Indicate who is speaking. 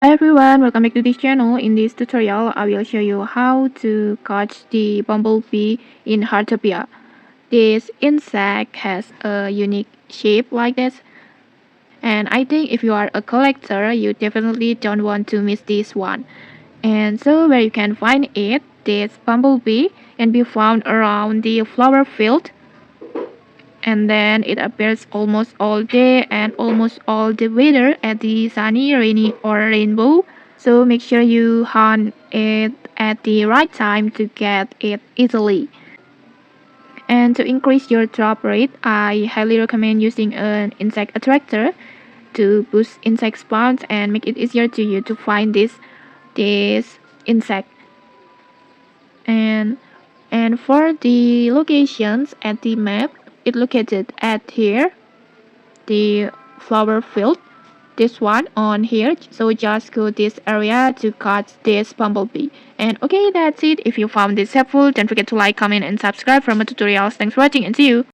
Speaker 1: Hi everyone, welcome back to this channel. In this tutorial, I will show you how to catch the bumblebee in Heartopia. This insect has a unique shape like this, and I think if you are a collector, you definitely don't want to miss this one. And so where you can find it, this bumblebee can be found around the flower field, and then it appears almost all day and almost all the weather at the sunny, rainy, or rainbow. So make sure you hunt it at the right time to get it easily. And to increase your drop rate, I highly recommend using an insect attractor to boost insect spawns and make it easier to you to find this insect. And for the locations at the map, it located at here, the flower field, this one on here. So just go this area to catch this bumblebee. And okay, that's it. If you found this helpful, don't forget to like, comment, and subscribe for more tutorials. Thanks for watching and see you.